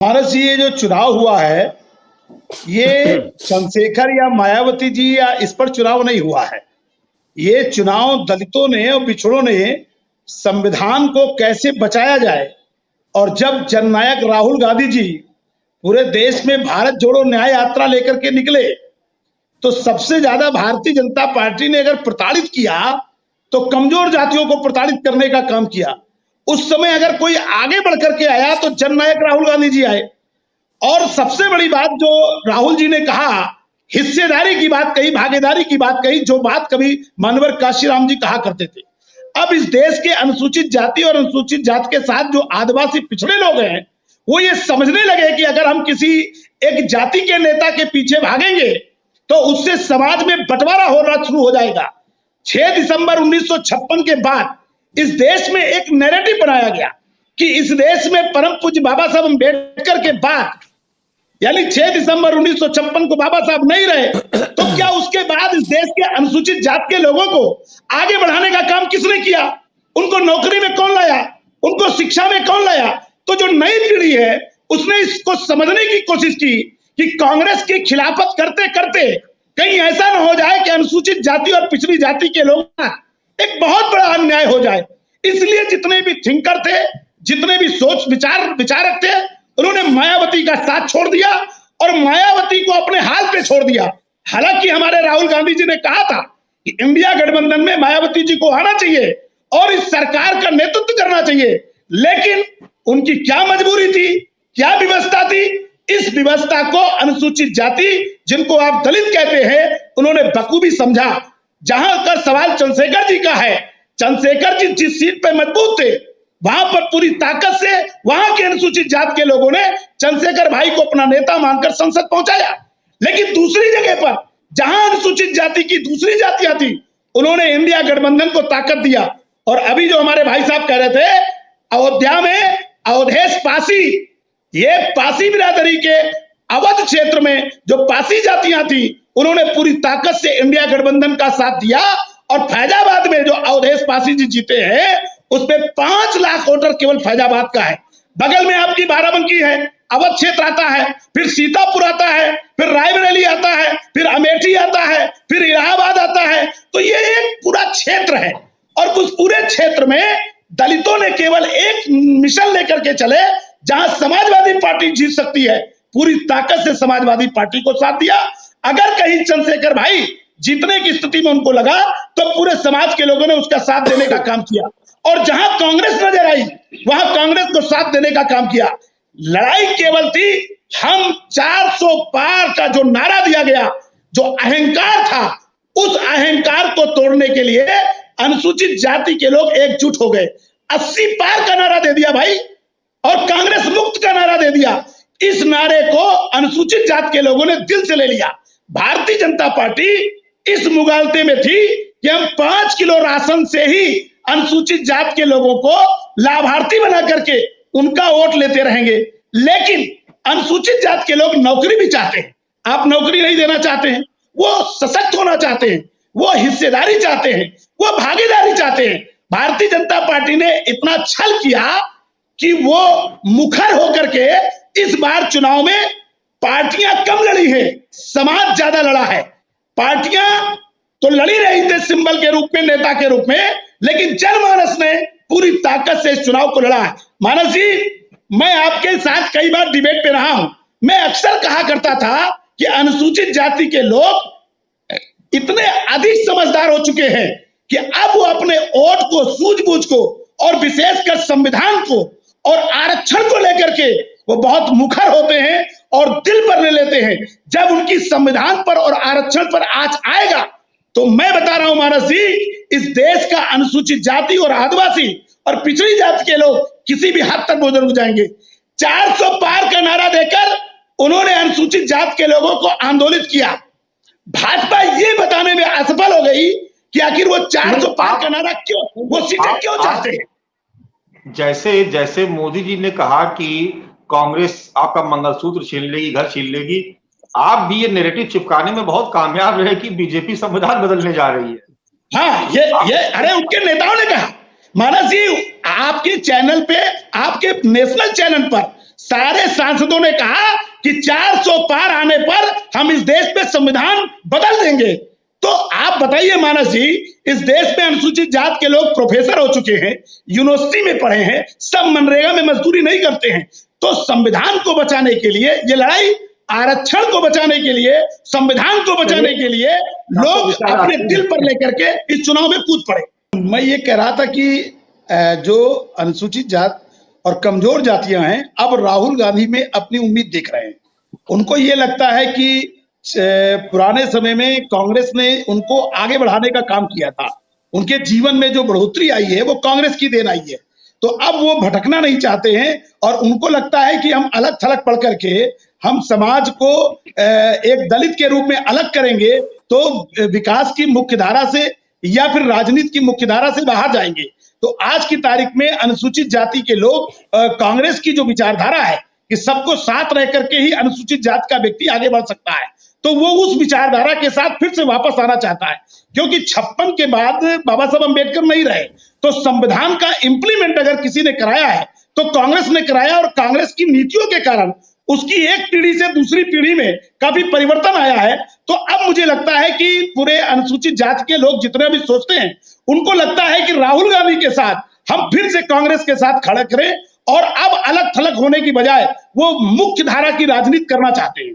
मानस जी, ये जो चुनाव हुआ है, ये चंद्रशेखर या मायावती जी या इस पर चुनाव नहीं हुआ है। ये चुनाव दलितों ने और पिछड़ों ने संविधान को कैसे बचाया जाए, और जब जननायक राहुल गांधी जी पूरे देश में भारत जोड़ो न्याय यात्रा लेकर के निकले, तो सबसे ज्यादा भारतीय जनता पार्टी ने अगर प्रताड़ित किया तो कमजोर जातियों को प्रताड़ित करने का काम किया। उस समय अगर कोई आगे बढ़कर के आया तो जननायक राहुल गांधी जी आए। और सबसे बड़ी बात जो राहुल जी ने कहा, हिस्सेदारी की बात कही, भागीदारी की बात कही, जो बात कभी मानवर काशीराम जी कहा करते थे। अब इस देश के अनुसूचित जाति और अनुसूचित जाति के साथ जो आदिवासी पिछड़े लोग हैं, वो ये समझने लगे कि अगर हम किसी एक जाति के नेता के पीछे भागेंगे तो उससे समाज में बंटवारा होना शुरू हो जाएगा। 6 दिसंबर 1956 के बाद इस देश में एक नैरेटिव बनाया गया कि इस देश में परम पूज्य बाबा साहब अम्बेडकर के बाद, यानी 6 दिसंबर 1956 को बाबा साहब नहीं रहे, तो क्या उसके बाद इस देश के अनुसूचित जाति के लोगों को आगे बढ़ाने का काम किसने किया? उनको नौकरी में कौन लाया? उनको शिक्षा में कौन लाया? तो जो नई पीढ़ी है उसने इसको समझने की कोशिश की कि कांग्रेस की खिलाफत करते करते कहीं ऐसा ना हो जाए कि अनुसूचित जाति और पिछड़ी जाति के लोग एक बहुत बड़ा अन्याय हो जाए। इसलिए जितने भी थिंकर थे, जितने भी सोच विचारक थे, उन्होंने मायावती का साथ छोड़ दिया और मायावती को अपने हाल पे छोड़ दिया। हालांकि हमारे राहुल गांधी जी ने कहा था कि इंडिया गठबंधन में मायावती जी को आना चाहिए और इस सरकार का नेतृत्व करना चाहिए, लेकिन उनकी क्या मजबूरी थी, क्या व्यवस्था थी? इस व्यवस्था को अनुसूचित जाति, जिनको आप दलित कहते हैं, उन्होंने बखूबी समझा। जहां का सवाल चंद्रशेखर जी का है, चंद्रशेखर जी जिस सीट पे मजबूत थे, वहां पर पूरी ताकत से वहां के अनुसूचित जाति के लोगों ने चंद्रशेखर भाई को अपना नेता मानकर संसद पहुंचाया। लेकिन दूसरी जगह पर जहां अनुसूचित जाति की दूसरी जातियां थी, उन्होंने इंडिया गठबंधन को ताकत दिया। और अभी जो हमारे भाई साहब कह रहे थे, अयोध्या में अवधेश पासी, ये पासी बिरादरी के अवध क्षेत्र में जो पासी जातियां थी, उन्होंने पूरी ताकत से इंडिया गठबंधन का साथ दिया। और फैजाबाद में जो अवधेश पासी जी जीते हैं, उसमें 5 लाख वोटर केवल फैजाबाद का है। बगल में आपकी बाराबंकी है, अवध क्षेत्र आता है, फिर सीतापुर आता है, फिर रायबरेली आता है, फिर अमेठी आता है, फिर इलाहाबाद आता है। तो ये एक पूरा क्षेत्र है और उस पूरे क्षेत्र में दलितों ने केवल एक मिशन लेकर के चले, जहां समाजवादी पार्टी जीत सकती है, पूरी ताकत से समाजवादी पार्टी को साथ दिया। अगर कहीं चंद्रशेखर भाई जीतने की स्थिति में उनको लगा तो पूरे समाज के लोगों ने उसका साथ देने का काम किया, और जहां कांग्रेस नजर आई वहां कांग्रेस को साथ देने का काम किया। लड़ाई केवल थी, हम 400 पार का जो नारा दिया गया, जो अहंकार था, उस अहंकार को तोड़ने के लिए अनुसूचित जाति के लोग एकजुट हो गए। 80 पार का नारा दे दिया भाई, और कांग्रेस मुक्त का नारा दे दिया। इस नारे को अनुसूचित जाति के लोगों ने दिल से ले लिया। भारतीय जनता पार्टी इस मुगालते में थी कि हम 5 किलो राशन से ही अनुसूचित जाति के लोगों को लाभार्थी बना करके उनका वोट लेते रहेंगे। लेकिन अनुसूचित जाति के लोग नौकरी भी चाहते हैं। आप नौकरी नहीं देना चाहते हैं, वो सशक्त होना चाहते हैं, वो हिस्सेदारी चाहते हैं, वो भागीदारी चाहते हैं। भारतीय जनता पार्टी ने इतना छल किया कि वो मुखर होकर के इस बार चुनाव में पार्टियां कम लड़ी है, समाज ज्यादा लड़ा है। पार्टियां तो लड़ी रही थी सिंबल के रूप में, नेता के रूप में, लेकिन जनमानस ने पूरी ताकत से इस चुनाव को लड़ा है। मानस जी, मैं आपके साथ कई बार डिबेट पे रहा हूं। मैं अक्सर कहा करता था कि अनुसूचित जाति के लोग इतने अधिक समझदार हो चुके हैं कि अब वो अपने वोट को, सूझबूझ को, और विशेषकर संविधान को और आरक्षण को लेकर के वो बहुत मुखर होते हैं और दिल पर ले लेते हैं। जब उनकी संविधान पर और आरक्षण पर आज आएगा तो मैं बता रहा हूं मानस जी, इस देश का अनुसूचित जाति और आदिवासी और पिछड़ी जाति के लोग किसी भी हद तक बुजुर्ग जाएंगे। 400 पार का नारा देकर उन्होंने अनुसूचित जाति के लोगों को आंदोलित किया। भाजपा ये बताने में असफल हो गई कि आखिर वो 400 पार का नारा क्यों, वो सीटें क्यों चाहते हैं। जैसे जैसे मोदी जी ने कहा कि कांग्रेस आपका मंगलसूत्र छीन लेगी, घर छीन लेगी, आप भी ये नैरेटिव चिपकाने में बहुत कामयाब रहे कि बीजेपी संविधान बदलने जा रही है। हाँ, ये अरे उनके नेताओं ने कहा। मानस जी, आपके चैनल पे, आपके नेशनल चैनल पर सारे सांसदों ने कहा कि 400 पार आने पर हम इस देश में संविधान बदल देंगे। तो आप बताइए मानस जी, इस देश में अनुसूचित जात के लोग प्रोफेसर हो चुके हैं, यूनिवर्सिटी में पढ़े हैं, सब मनरेगा में मजदूरी नहीं करते हैं। तो संविधान को बचाने के लिए ये लड़ाई, आरक्षण को बचाने के लिए, संविधान को बचाने के लिए लोग अपने दिल पर लेकर के इस चुनाव में कूद पड़े। मैं ये कह रहा था कि जो अनुसूचित जात और कमजोर जातियां हैं, अब राहुल गांधी में अपनी उम्मीद देख रहे हैं। उनको ये लगता है कि पुराने समय में कांग्रेस ने उनको आगे बढ़ाने का काम किया था, उनके जीवन में जो बढ़ोतरी आई है वो कांग्रेस की देन आई है। तो अब वो भटकना नहीं चाहते हैं और उनको लगता है कि हम अलग थलग पढ़ करके हम समाज को एक दलित के रूप में अलग करेंगे तो विकास की मुख्यधारा से या फिर राजनीति की मुख्यधारा से बाहर जाएंगे। तो आज की तारीख में अनुसूचित जाति के लोग कांग्रेस की जो विचारधारा है कि सबको साथ रह करके ही अनुसूचित जाति का व्यक्ति आगे बढ़ सकता है, तो वो उस विचारधारा के साथ फिर से वापस आना चाहता है। क्योंकि 56 के बाद बाबा साहब अम्बेडकर नहीं रहे, तो संविधान का इंप्लीमेंट अगर किसी ने कराया है तो कांग्रेस ने कराया, और कांग्रेस की नीतियों के कारण उसकी एक पीढ़ी से दूसरी पीढ़ी में काफी परिवर्तन आया है। तो अब मुझे लगता है कि पूरे अनुसूचित जाति के लोग जितने भी सोचते हैं, उनको लगता है कि राहुल गांधी के साथ हम फिर से कांग्रेस के साथ खड़ा करें और अब अलग थलग होने की बजाय वो मुख्य धारा की राजनीति करना चाहते हैं।